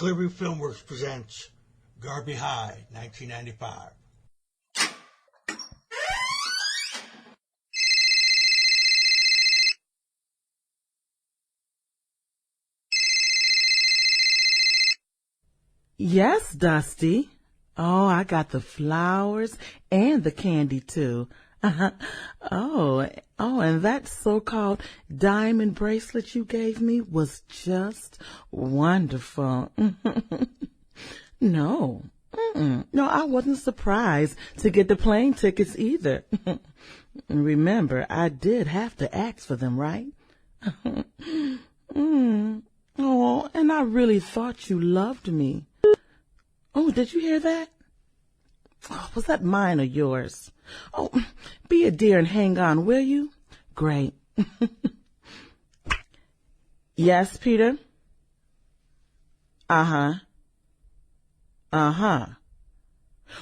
Clearview Filmworks presents Garvey High, 1995. Yes, Dusty. Oh, I got the flowers and the candy, too. Oh, and that so-called diamond bracelet you gave me was just wonderful. No, I wasn't surprised to get the plane tickets either. Remember, I did have to ask for them, right? Oh, and I really thought you loved me. Oh, did you hear that? Oh, was that mine or yours? Oh, be a dear and hang on, will you? Great. Yes, Peter? Uh-huh.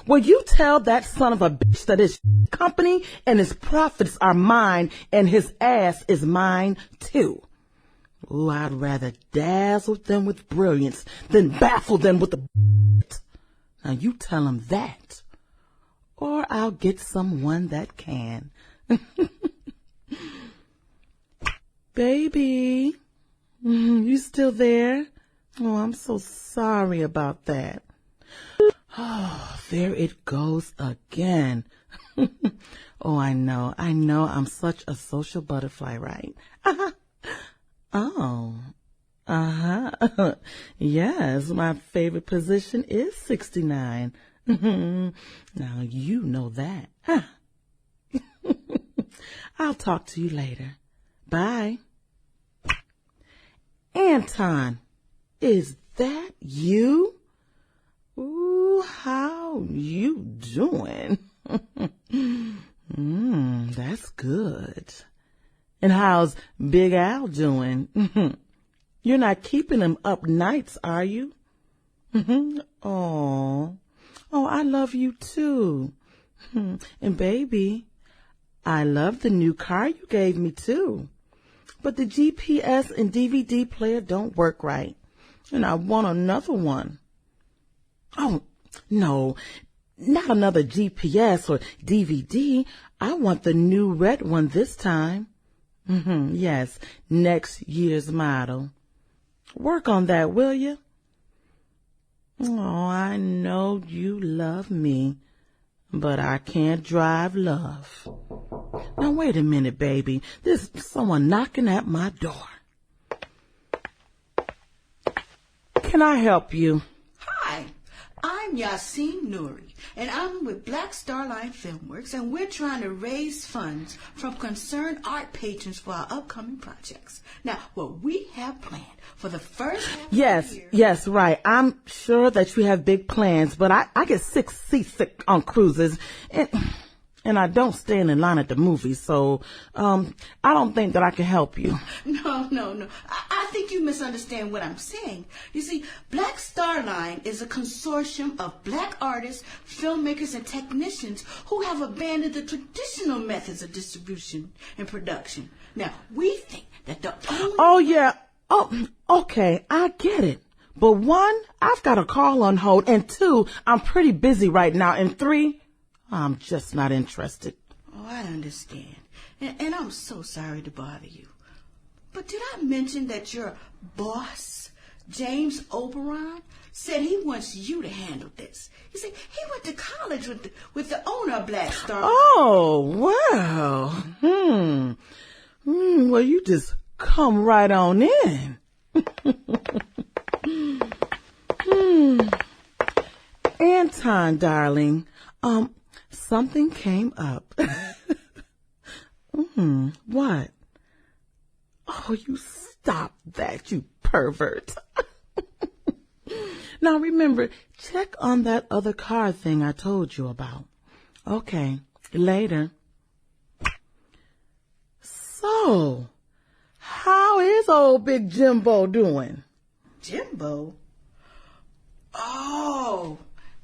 Well, you tell that son of a bitch that his company and his profits are mine and his ass is mine, too. Ooh, I'd rather dazzle them with brilliance than baffle them with the Now you tell him that, or I'll get someone that can. Baby, you still there? Oh, I'm so sorry about that. Oh, there it goes again. Oh, I know, I'm such a social butterfly, right? Oh. Yes, my favorite position is 69. Now you know that. Huh? I'll talk to you later. Bye. Anton, is that you? Ooh, how you doing? That's good. And how's Big Al doing? You're not keeping him up nights, are you? Oh, I love you too. And baby, I love the new car you gave me too. But the GPS and DVD player don't work right. And I want another one. Oh, no, not another GPS or DVD. I want the new red one this time. Yes, next year's model. Work on that, will you? Oh, I know you love me, but I can't drive love. Now, wait a minute, baby. There's someone knocking at my door. Can I help you? Hi, I'm Yasin Nouri, and I'm with Black Star Line Filmworks, and we're trying to raise funds from concerned art patrons for our upcoming projects. Now, what we have planned for the first half of the year... Yes, right. I'm sure that you have big plans, but I get seasick on cruises, and I don't stand in line at the movies, so I don't think that I can help you. No. I think you misunderstand what I'm saying. You see, Black Star Line is a consortium of black artists, filmmakers, and technicians who have abandoned the traditional methods of distribution and production. Now, we think that the only... Oh, yeah. Oh, okay, I get it. But one, I've got a call on hold, and two, I'm pretty busy right now, and three, I'm just not interested. Oh, I understand. And I'm so sorry to bother you. But did I mention that your boss, James Oberon, said he wants you to handle this? You see, he went to college with the owner of Black Star. Oh, well. Well, you just come right on in. Anton, darling, something came up. What? Oh, you stop that, you pervert. Now remember, check on that other car thing I told you about. Okay, later. So, how is old Big Jimbo doing? Jimbo? Oh,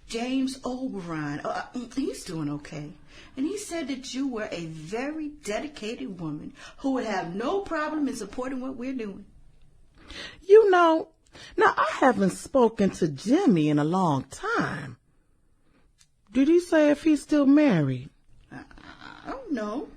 James Oberon. He's doing okay. And he said that you were a very dedicated woman who would have no problem in supporting what we're doing. You know, Now, I haven't spoken to Jimmy in a long time. Did he say if he's still married? I don't know.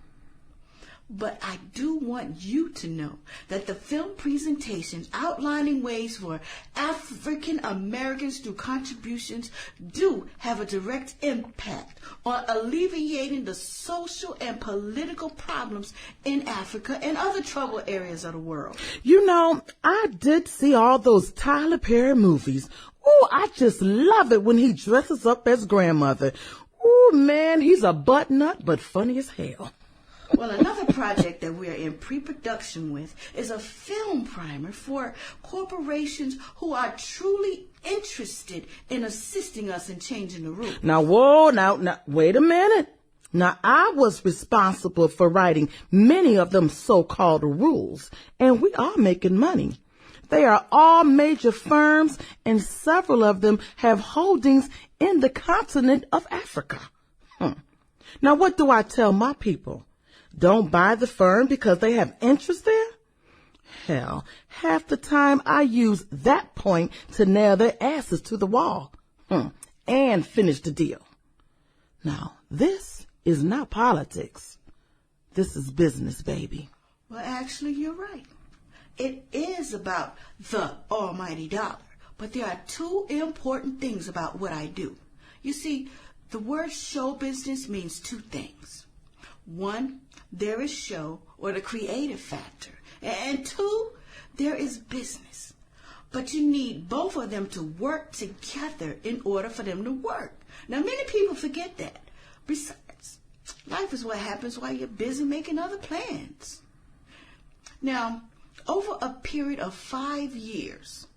But I do want you to know that the film presentations outlining ways for African Americans through contributions do have a direct impact on alleviating the social and political problems in Africa and other troubled areas of the world. You know, I did see all those Tyler Perry movies. Oh, I just love it when he dresses up as grandmother. Oh, man, he's a butt nut, but funny as hell. Well, another project that we're in pre-production with is a film primer for corporations who are truly interested in assisting us in changing the rules. Now, whoa, now, wait a minute. Now, I was responsible for writing many of them so-called rules, and we are making money. They are all major firms, and several of them have holdings in the continent of Africa. Now, what do I tell my people? Don't buy the firm because they have interest there? Hell, half the time I use that point to nail their asses to the wall and finish the deal. Now, this is not politics. This is business, baby. Well, actually, you're right. It is about the almighty dollar. But there are two important things about what I do. You see, the word show business means two things. One, there is show or the creative factor. And two, there is business. But you need both of them to work together in order for them to work. Now, many people forget that. Besides, life is what happens while you're busy making other plans. Now, over a period of 5 years,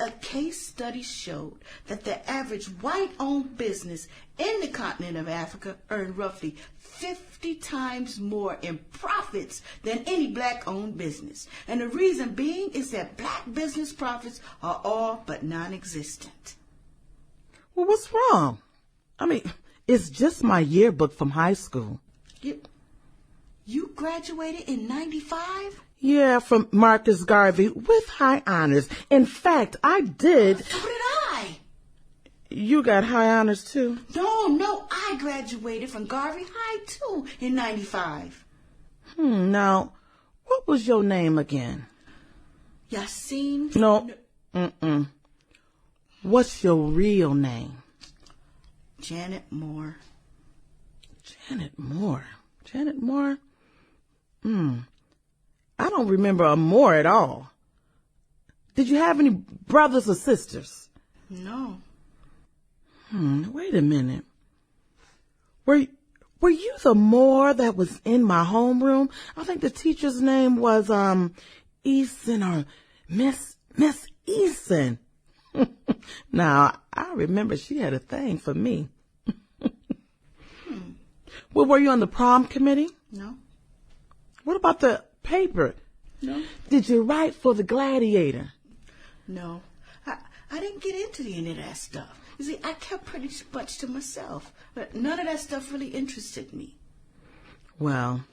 a case study showed that the average white-owned business in the continent of Africa earned roughly 50 times more in profits than any black-owned business. And the reason being is that black business profits are all but non-existent. Well, what's wrong? I mean, it's just my yearbook from high school. You graduated in 95? Yeah, from Marcus Garvey with high honors. In fact, I did. So did I. You got high honors too? No, I graduated from Garvey High too in 95. Now, what was your name again? Yassine? No. What's your real name? Janet Moore. Janet Moore? Janet Moore? I don't remember a Moore at all. Did you have any brothers or sisters? No. Wait a minute. Were you the Moore that was in my homeroom? I think the teacher's name was Eason or Miss Eason. Now, I remember she had a thing for me. Well, were you on the prom committee? No. What about the paper? No. Did you write for the Gladiator? No. I didn't get into any of that stuff. You see, I kept pretty much to myself. But none of that stuff really interested me. Well,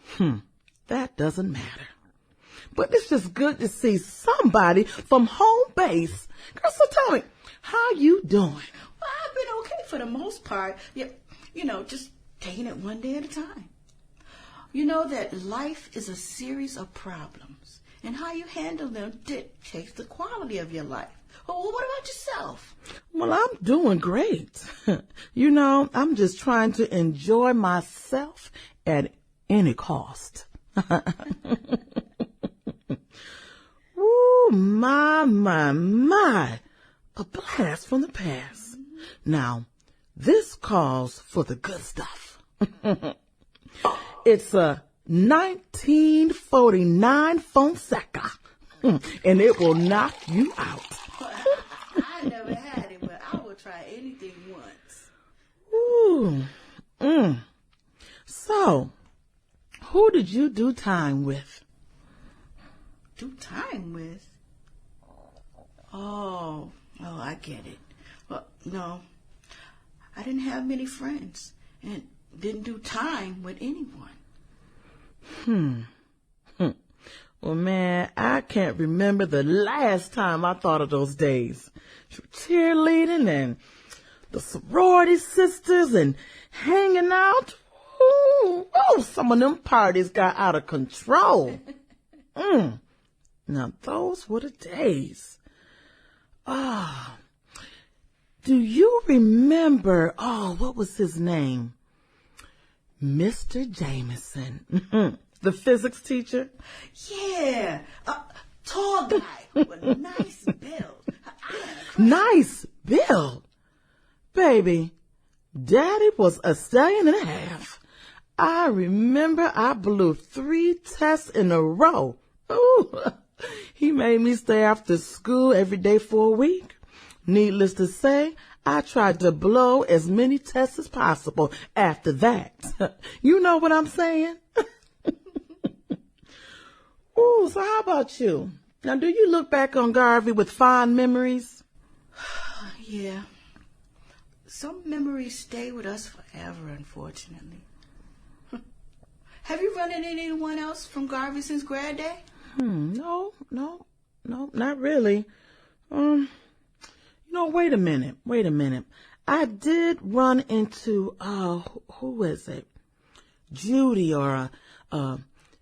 that doesn't matter. But it's just good to see somebody from home base. Girl, so tell me, how you doing? Well, I've been okay for the most part. Just taking it one day at a time. You know that life is a series of problems, and how you handle them dictates the quality of your life. Well, what about yourself? Well, I'm doing great. I'm just trying to enjoy myself at any cost. Ooh, my. A blast from the past. Now, this calls for the good stuff. It's a 1949 Fonseca, and it will knock you out. I never had it, but I will try anything once. Ooh. So, who did you do time with? Do time with? Oh, I get it. Well, no, I didn't have many friends and didn't do time with anyone. Well, man, I can't remember the last time I thought of those days. Cheerleading and the sorority sisters and hanging out. Ooh, some of them parties got out of control. Now, those were the days. Do you remember, what was his name? Mr. Jameson, the physics teacher? Yeah, tall guy with a nice build. Nice build? Baby, Daddy was a stallion and a half. I remember I blew 3 tests in a row. Ooh, he made me stay after school every day for a week. Needless to say, I tried to blow as many tests as possible after that. You know what I'm saying? Ooh, so how about you? Now, do you look back on Garvey with fond memories? Yeah. Some memories stay with us forever, unfortunately. Have you run into anyone else from Garvey since grad day? No, not really. Wait a minute. I did run into, who is it? Judy or,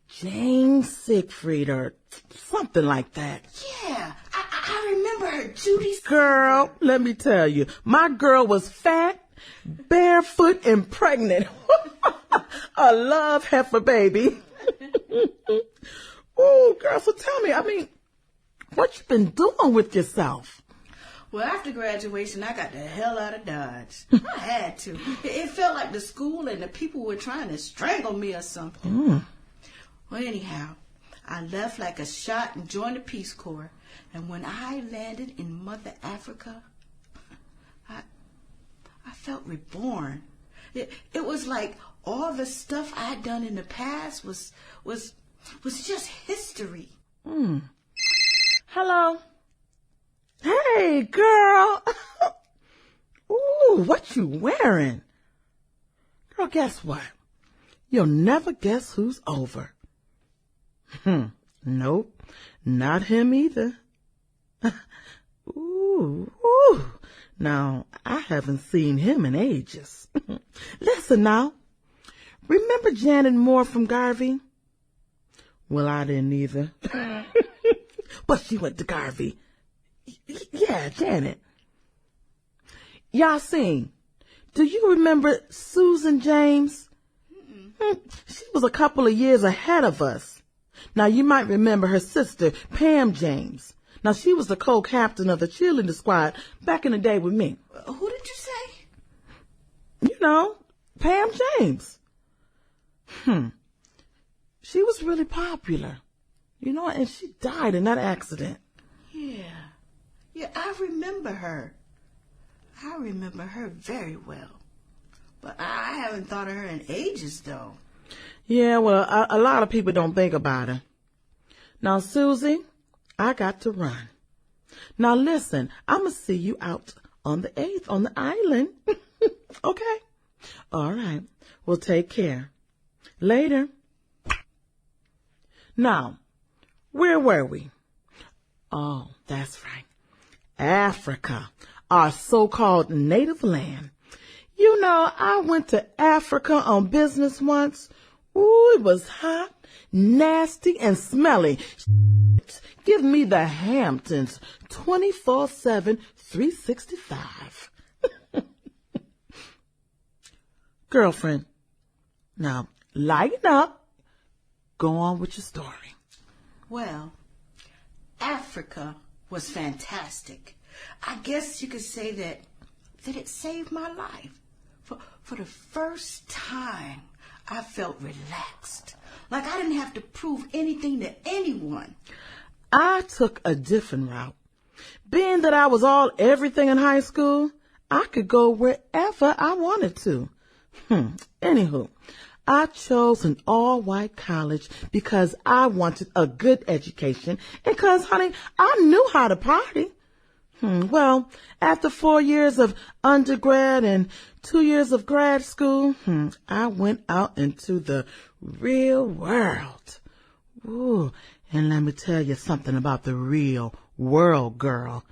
Jane Siegfried or something like that. Yeah, I remember her, Judy's girl. Let me tell you, my girl was fat, barefoot, and pregnant. A love heifer baby. Oh, girl, so tell me, what you been doing with yourself? Well, after graduation, I got the hell out of Dodge. I had to. It felt like the school and the people were trying to strangle me or something. Well, anyhow, I left like a shot and joined the Peace Corps. And when I landed in Mother Africa, I felt reborn. It was like all the stuff I'd done in the past was just history. Hello. Hey, girl. Ooh, what you wearing? Girl, guess what? You'll never guess who's over. Nope, not him either. Ooh. Now, I haven't seen him in ages. Listen now. Remember Janet Moore from Garvey? Well, I didn't either. But she went to Garvey. Yeah, Janet. Yasin, do you remember Susan James? She was a couple of years ahead of us. Now, you might remember her sister, Pam James. Now, she was the co-captain of the cheerleading squad back in the day with me. Who did you say? You know, Pam James. She was really popular, and she died in that accident. Yeah, I remember her. I remember her very well. But I haven't thought of her in ages, though. Yeah, well, a lot of people don't think about her. Now, Susie, I got to run. Now, listen, I'm going to see you out on the 8th on the island. Okay? All right. Well, take care. Later. Now, where were we? Oh, that's right. Africa, our so-called native land. I went to Africa on business once. Ooh, it was hot, nasty, and smelly. Give me the Hamptons 24/7, 365. Girlfriend, now lighten up. Go on with your story. Well, Africa was fantastic. I guess you could say that it saved my life. For the first time, I felt relaxed. Like I didn't have to prove anything to anyone. I took a different route. Being that I was everything in high school, I could go wherever I wanted to. Anywho, I chose an all-white college because I wanted a good education and because, honey, I knew how to party. Well, after 4 years of undergrad and 2 years of grad school, I went out into the real world. Ooh, And let me tell you something about the real world, girl.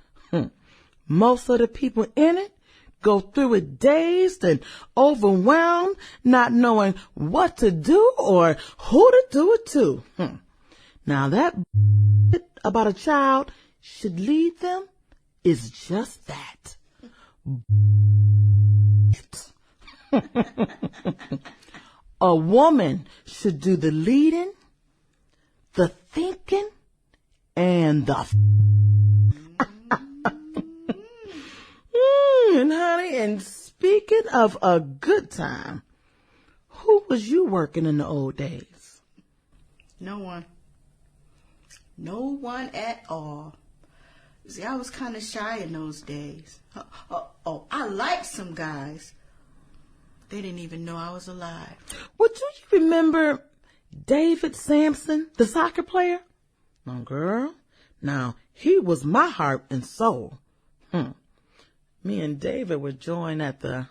Most of the people in it go through it dazed and overwhelmed, not knowing what to do or who to do it to. Now that about a child should lead them is just that. A woman should do the leading, the thinking, and the and honey, and speaking of a good time, who was you working in the old days? No one. No one at all. See, I was kind of shy in those days. I liked some guys. They didn't even know I was alive. Well, do you remember David Sampson, the soccer player? No, girl. Now, he was my heart and soul. Me and David were joined at the,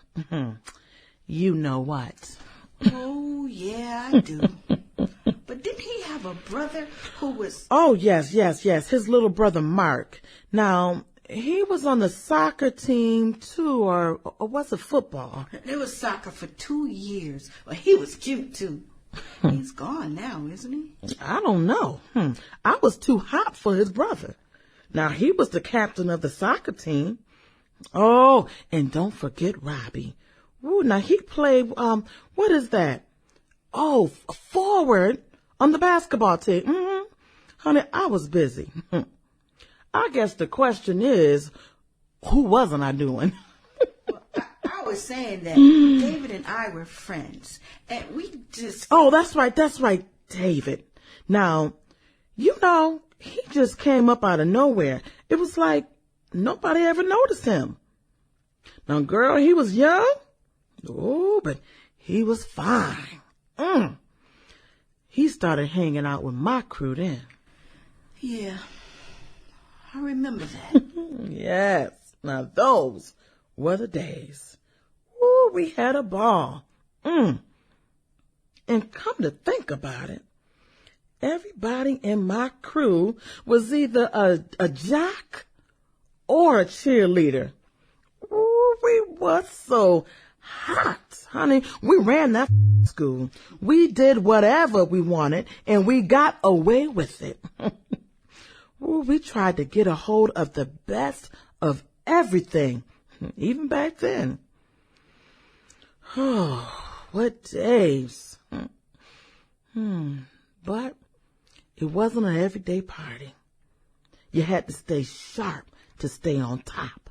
you know what. Oh, yeah, I do. But didn't he have a brother who was... Oh, yes. His little brother, Mark. Now, he was on the soccer team, too, or was it football? It was soccer for 2 years. Well, he was cute, too. He's gone now, isn't he? I don't know. I was too hot for his brother. Now, he was the captain of the soccer team. Oh, and don't forget Robbie. Ooh, now he played, what is that? Oh, forward on the basketball team. Honey, I was busy. I guess the question is, who wasn't I doing? Well, I was saying that David and I were friends, and we just... Oh, that's right, David. Now, you know, he just came up out of nowhere. It was like nobody ever noticed him. Now, girl, he was young. Oh, but he was fine. He started hanging out with my crew then. Yeah, I remember that. Yes, now those were the days. Ooh, we had a ball. And come to think about it, everybody in my crew was either a jock or a cheerleader. Ooh, we were so hot, honey. We ran that school. We did whatever we wanted, and we got away with it. Ooh, we tried to get a hold of the best of everything, even back then. Oh, what days. But it wasn't an everyday party. You had to stay sharp to stay on top.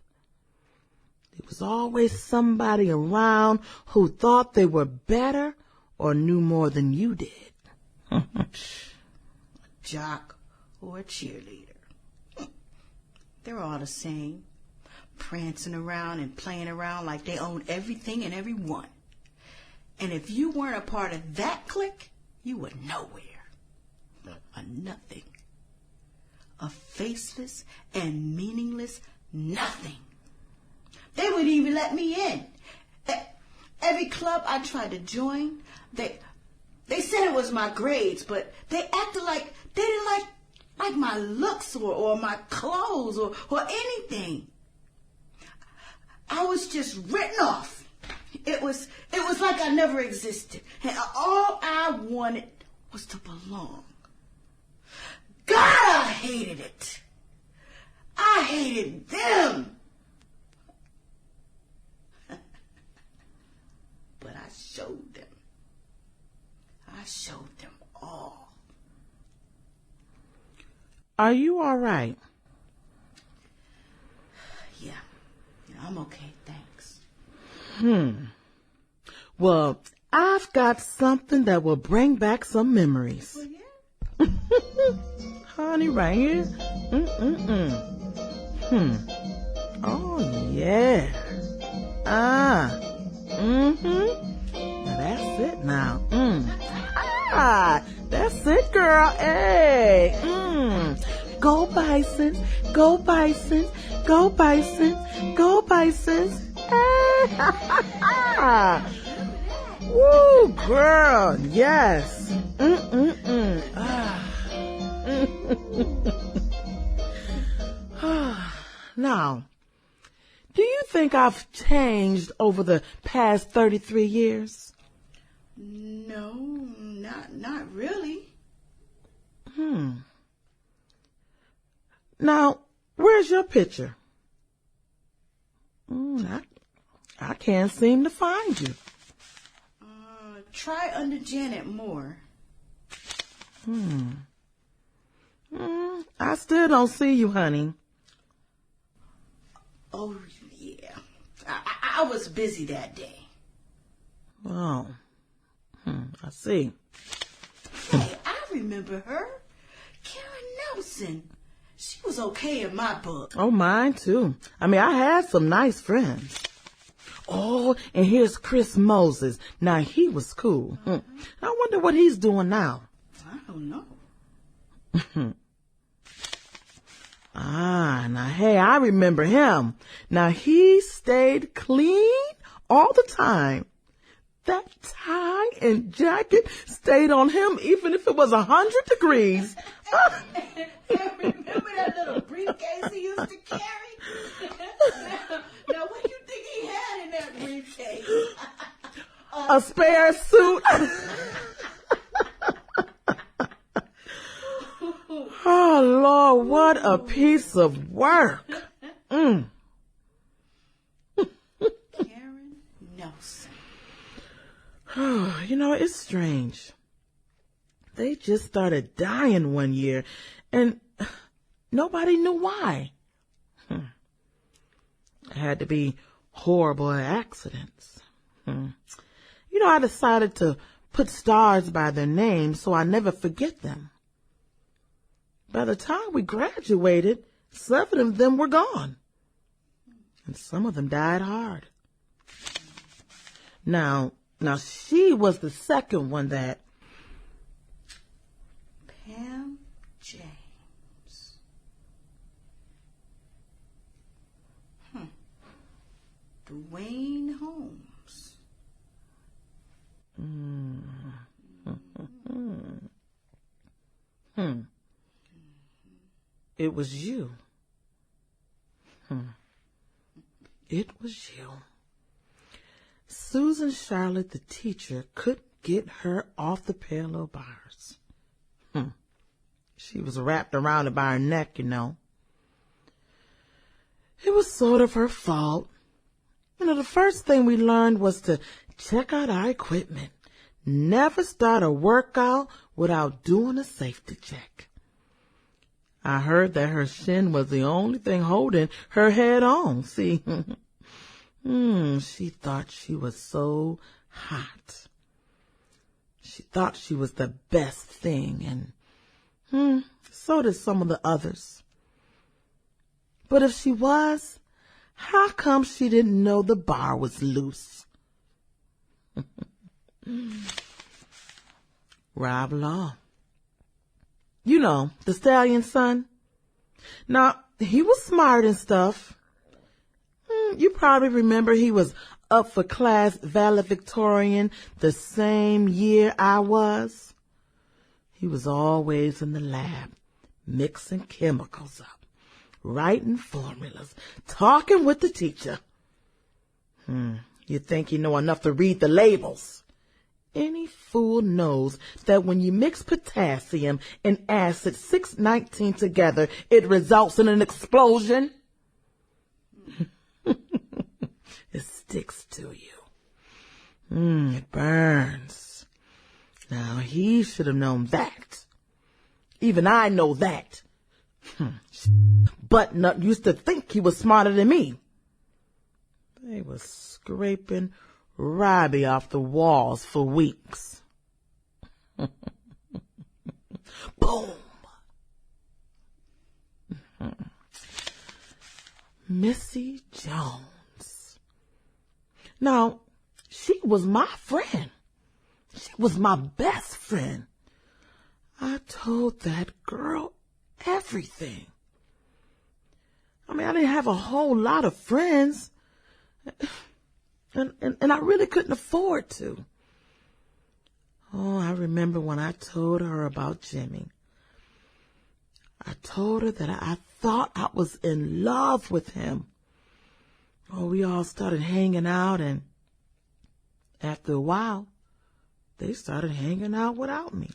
There was always somebody around who thought they were better or knew more than you did. A jock or a cheerleader. They're all the same, prancing around and playing around like they own everything and everyone. And if you weren't a part of that clique, you were nowhere. A nothing. A faceless and meaningless nothing. They wouldn't even let me in. Every club I tried to join, they said it was my grades, but they acted like they didn't like my looks or my clothes or anything. I was just written off. It was like I never existed. And all I wanted was to belong. God, I hated it. I hated them. But I showed them. I showed them all. Are you all right? Yeah, I'm okay, thanks. Well, I've got something that will bring back some memories. Well, yeah. Honey, right here. Oh, yeah. Now that's it now. That's it, girl. Hey. Go Bisons. Go Bisons. Go Bisons. Go Bisons. Hey. Woo, girl. Yes. Now, do you think I've changed over the past 33 years? No, not really. Now, where's your picture? I can't seem to find you. Try under Janet Moore. I still don't see you, honey. Oh, yeah. I was busy that day. Oh, I see. Hey, I remember her. Karen Nelson. She was okay in my book. Oh, mine too. I mean, I had some nice friends. Oh, and here's Chris Moses. Now, he was cool. I wonder what he's doing now. I don't know. Now, hey, I remember him. Now, he stayed clean all the time. That tie and jacket stayed on him even if it was 100 degrees. Remember that little briefcase he used to carry? Now, what do you think he had in that briefcase? A spare suit. Oh, Lord, what a piece of work. Karen Nelson. You know, it's strange. They just started dying one year, and nobody knew why. It had to be horrible accidents. You know, I decided to put stars by their names so I never forget them. By the time we graduated, 7 of them were gone. And some of them died hard. Now she was the second one that... Pam James. Dwayne Holmes. It was you. It was you. Susan Charlotte, the teacher, couldn't get her off the parallel bars. She was wrapped around it by her neck, you know. It was sort of her fault. You know, the first thing we learned was to check out our equipment. Never start a workout without doing a safety check. I heard that her shin was the only thing holding her head on. See, she thought she was so hot. She thought she was the best thing, and so did some of the others. But if she was, how come she didn't know the bar was loose? Rob Law. You know, the stallion's son. Now, he was smart and stuff. You probably remember he was up for class valedictorian the same year I was. He was always in the lab, mixing chemicals up, writing formulas, talking with the teacher. You think you know enough to read the labels. Any fool knows that when you mix potassium and acid 619 together, it results in an explosion. It sticks to you. It burns. Now, he should have known that. Even I know that. Button-Up used to think he was smarter than me. They were scraping Robbie off the walls for weeks. Boom. Missy Jones. Now, she was my friend. She was my best friend. I told that girl everything. I mean, I didn't have a whole lot of friends. And I really couldn't afford to. Oh, I remember when I told her about Jimmy. I told her that I thought I was in love with him. Oh, we all started hanging out, and after a while, they started hanging out without me.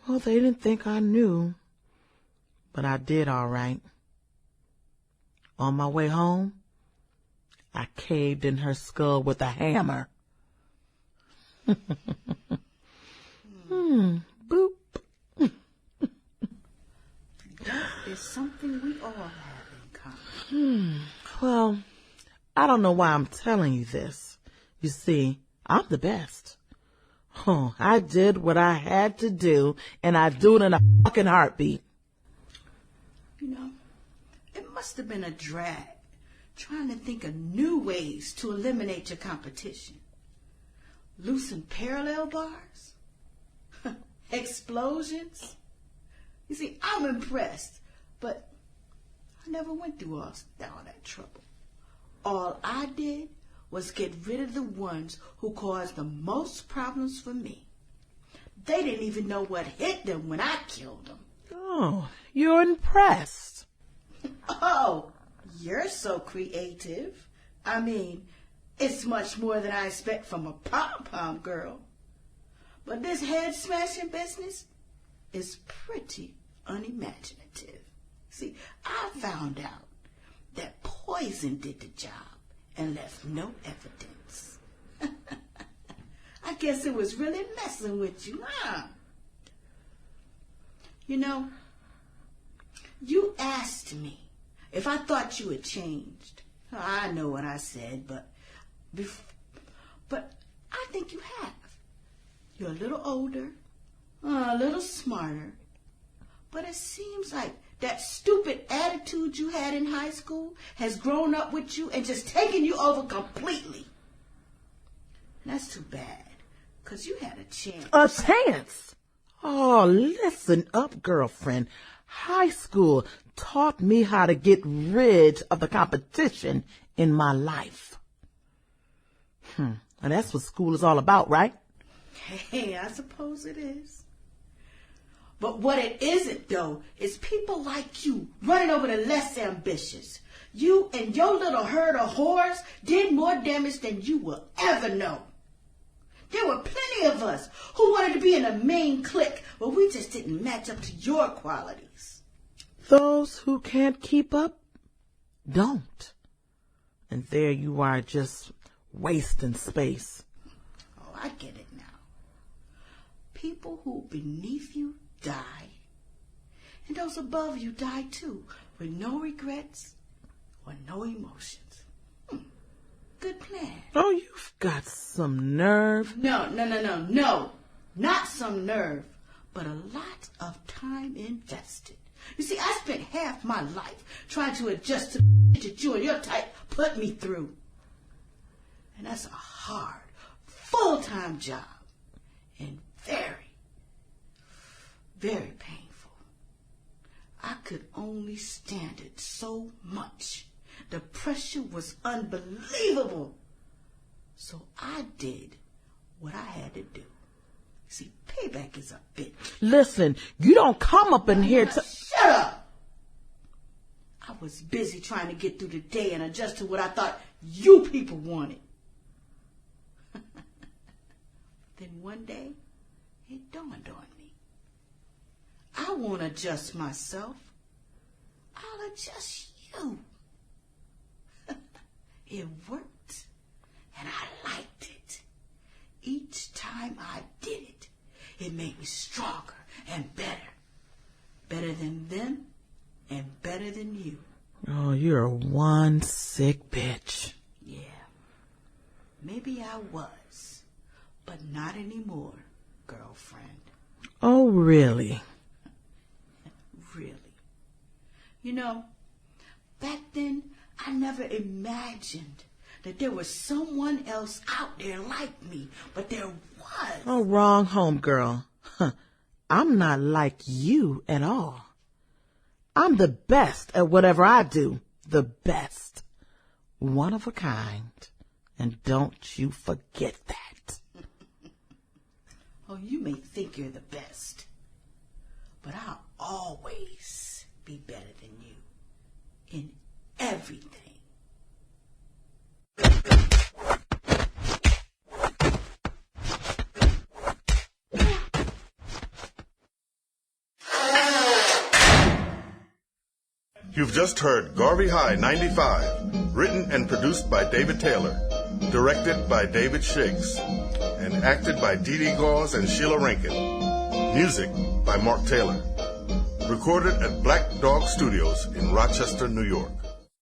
Well, they didn't think I knew, but I did all right. On my way home, I caved in her skull with a hammer. Boop. That is something we all have in common. Well, I don't know why I'm telling you this. You see, I'm the best. Oh, I did what I had to do, and I do it in a fucking heartbeat. You know, it must have been a drag trying to think of new ways to eliminate your competition. Loosen parallel bars? Explosions? You see, I'm impressed, but I never went through all that trouble. All I did was get rid of the ones who caused the most problems for me. They didn't even know what hit them when I killed them. Oh, you're impressed. Oh, you're so creative. I mean, it's much more than I expect from a pom-pom girl. But this head-smashing business is pretty unimaginative. See, I found out that poison did the job and left no evidence. I guess it was really messing with you, huh? You know, you asked me if I thought you had changed. I know what I said, but I think you have. You're a little older, a little smarter, but it seems like that stupid attitude you had in high school has grown up with you and just taken you over completely. And that's too bad, because you had a chance. A chance? Oh, listen up, girlfriend. High school taught me how to get rid of the competition in my life. And that's what school is all about, right? Hey, I suppose it is. But what it isn't, though, is people like you running over the less ambitious. You and your little herd of whores did more damage than you will ever know. There were plenty of us who wanted to be in a main clique, but we just didn't match up to your qualities. Those who can't keep up don't. And there you are, just wasting space. Oh, I get it now. People who beneath you die, and those above you die too, with no regrets or no emotions. Good plan. Oh, you've got some nerve. No. Not some nerve, but a lot of time invested. You see, I spent half my life trying to adjust to the that you and your type put me through. And that's a hard, full-time job. And very, very painful. I could only stand it so much. The pressure was unbelievable. So I did what I had to do. See, payback is a bitch. Listen, you don't come up in here to... Shut up! I was busy trying to get through the day and adjust to what I thought you people wanted. Then one day, it dawned on me. I won't adjust myself. I'll adjust you. It worked, and I liked it. Each time I did it, it made me stronger and better. Better than them and better than you. Oh, you're one sick bitch. Yeah, maybe I was, but not anymore, girlfriend. Oh, really? Really. You know, back then, I never imagined that there was someone else out there like me, but there was. Oh, wrong, homegirl. I'm not like you at all. I'm the best at whatever I do. The best. One of a kind. And don't you forget that. Oh, you may think you're the best, but I'll You've just heard Garvey High 95, written and produced by David Taylor, directed by David Shiggs, and acted by Dee Dee Gauze and Sheila Rankin. Music by Mark Taylor. Recorded at Black Dog Studios in Rochester, New York.